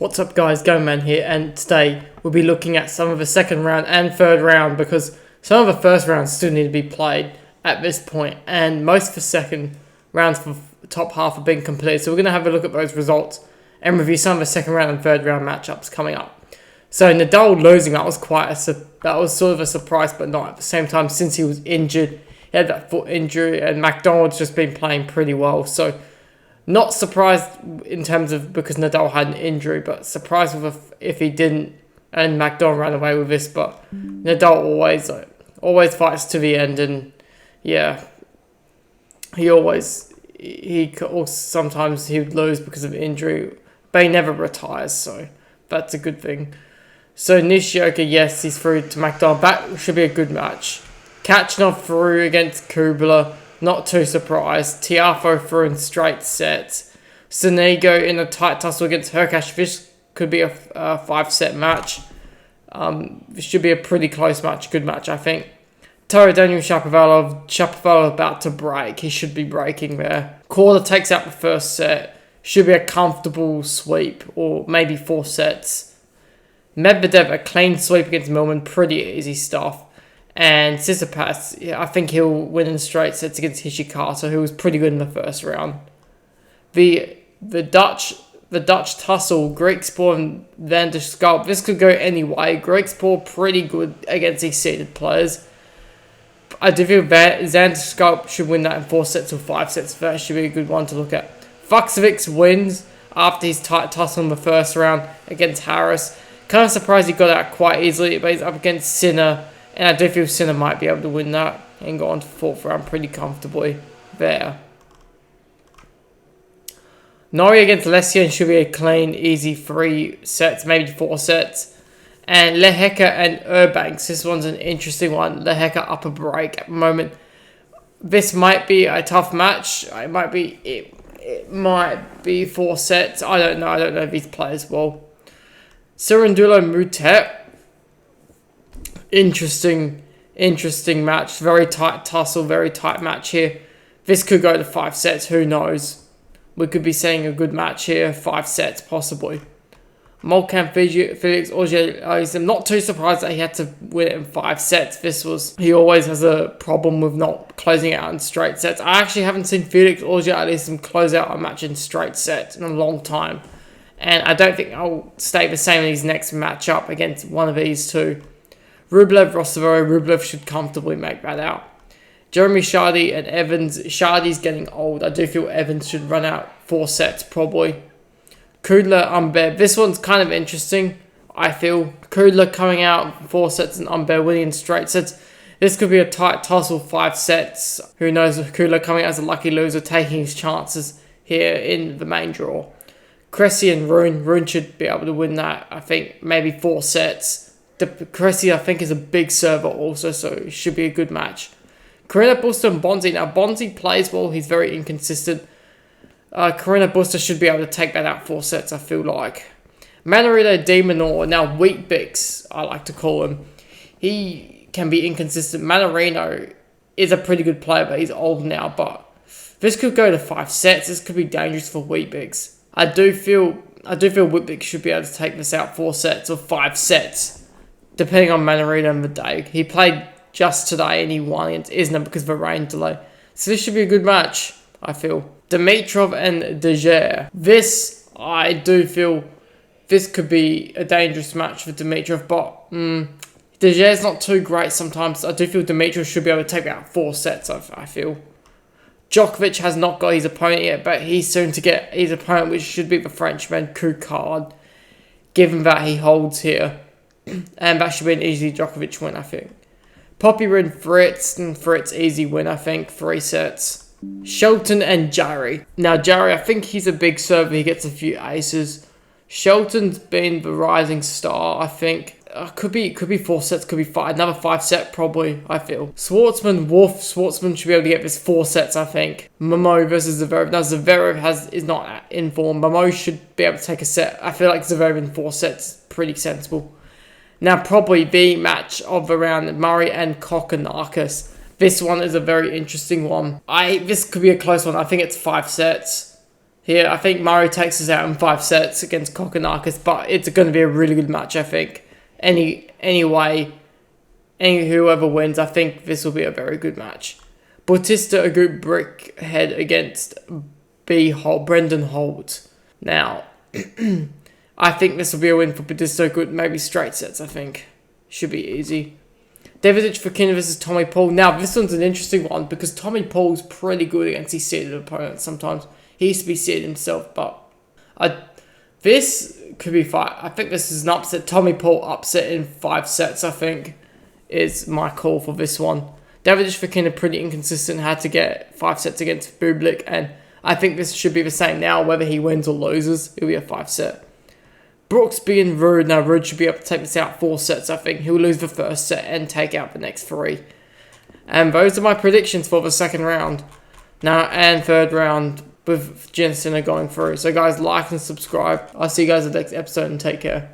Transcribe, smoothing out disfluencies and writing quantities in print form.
What's up guys, GoMan here, and today we'll be looking at some of the second round and third round because some of the first rounds still need to be played at this point and most of the second rounds for the top half are being completed. So we're going to have a look at those results and review some of the second round and third round matchups coming up. So Nadal losing, that was sort of a surprise, but not at the same time since he was injured. He had that foot injury and McDonald's just been playing pretty well. So not surprised in terms of because Nadal had an injury, but surprised with if he didn't and McDonald ran away with this. But Nadal always fights to the end, and yeah, sometimes he would lose because of injury, but he never retires, so that's a good thing. So Nishioka, yes, he's through to McDonald. That should be a good match. Kachanov through against Kubler. Not too surprised. Tiafoe through in straight sets. Sonego in a tight tussle against Hurkacz. This could be a 5-set match. This should be a pretty close match. Good match, I think. Daniel Shapovalov about to break. He should be breaking there. Korda takes out the first set. Should be a comfortable sweep, or maybe 4 sets. Medvedev, a clean sweep against Millman. Pretty easy stuff. And Tsitsipas, I think he'll win in straight sets against Hishikata, who was pretty good in the first round. The Dutch tussle, Griekspoor and Van der Skalp. This could go any way. Griekspoor pretty good against these seeded players. I do feel Van der Skalp should win that in 4 sets or 5 sets. That should be a good one to look at. Fucsovics wins after his tight tussle in the first round against Harris. Kind of surprised he got out quite easily, but he's up against Sinner. And I do feel Sinner might be able to win that and go on to 4th round pretty comfortably there. Norrie against Lessian should be a clean, easy 3 sets, maybe 4 sets. And Lehecka and Urbanks, this one's an interesting one. Lehecka up a break at the moment. This might be a tough match. It might be 4 sets. I don't know if these players well. Cirandulo Mutet. Interesting match. Very tight tussle, very tight match here. This could go to 5 sets, who knows. We could be seeing a good match here, 5 sets possibly. Molcan Felix Auger, I'm not too surprised that he had to win it in 5 sets. He always has a problem with not closing out in straight sets. I actually haven't seen Felix Auger at least close out a match in straight sets in a long time. And I don't think I'll stay the same in his next matchup against one of these two. Rublev, Rossovero, Rublev should comfortably make that out. Jeremy Chardy and Evans. Chardy's getting old. I do feel Evans should run out 4 sets probably. Kudla, Umber. This one's kind of interesting, I feel. Kudla coming out 4 sets and Umber winning in straight sets. This could be a tight tussle, 5 sets. Who knows if Kudla coming out as a lucky loser, taking his chances here in the main draw. Cressy and Rune. Rune should be able to win that, I think, maybe 4 sets. Cressy, I think, is a big server also, so it should be a good match. Carina Busta and Bonzi. Now, Bonzi plays well. He's very inconsistent. Carina Busta should be able to take that out 4 sets, I feel like. Manarino Di Minor. Now, Wheat-Bix, I like to call him. He can be inconsistent. Manarino is a pretty good player, but he's old now. But this could go to 5 sets. This could be dangerous for Wheat-Bix. I do feel Wheat-Bix should be able to take this out 4 sets or 5 sets. Depending on Manarino and the day. He played just today and he won against Isner because of a rain delay. So this should be a good match, I feel. Dimitrov and De Gea. This, I do feel, this could be a dangerous match for Dimitrov, but De Gea's not too great sometimes. I do feel Dimitrov should be able to take out 4 sets, I feel. Djokovic has not got his opponent yet, but he's soon to get his opponent, which should be the Frenchman, Coucard, given that he holds here. And that should be an easy Djokovic win, I think. Popyrin, Fritz, and Fritz easy win, I think. 3 sets. Shelton and Jarry. Now, Jarry, I think he's a big server. He gets a few aces. Shelton's been the rising star, I think. Could be 4 sets, could be 5. Another 5 set, probably, I feel. Schwartzman, Wolf. Schwartzman should be able to get this 4 sets, I think. Momo versus Zverev. Now, Zverev is not in form. Momo should be able to take a set. I feel like Zverev in 4 sets, pretty sensible. Now, probably the match of the round, Murray and Kokkinakis. This one is a very interesting one. This could be a close one. I think it's 5 sets. here. I think Murray takes us out in 5 sets against Kokkinakis, but it's going to be a really good match, I think. Anyway, whoever wins, I think this will be a very good match. Bautista Agut Brickhead against Brendan Holt. Now, I think this will be a win for Bautista Agut, maybe straight sets, I think. Should be easy. Davidovich Fokina versus Tommy Paul. Now, this one's an interesting one because Tommy Paul's pretty good against his seeded opponents sometimes. He used to be seeded himself, but this could be fine. I think this is an upset. Tommy Paul upset in 5 sets, I think, is my call for this one. Davidovich Fokina pretty inconsistent, had to get 5 sets against Bublik, and I think this should be the same now, whether he wins or loses. It'll be a 5 set. Brooks being Rude. Now, Rude should be able to take this out 4 sets, I think. He'll lose the first set and take out the next 3. And those are my predictions for the second round. Now, and third round with Jensen going through. So, guys, like and subscribe. I'll see you guys in the next episode and take care.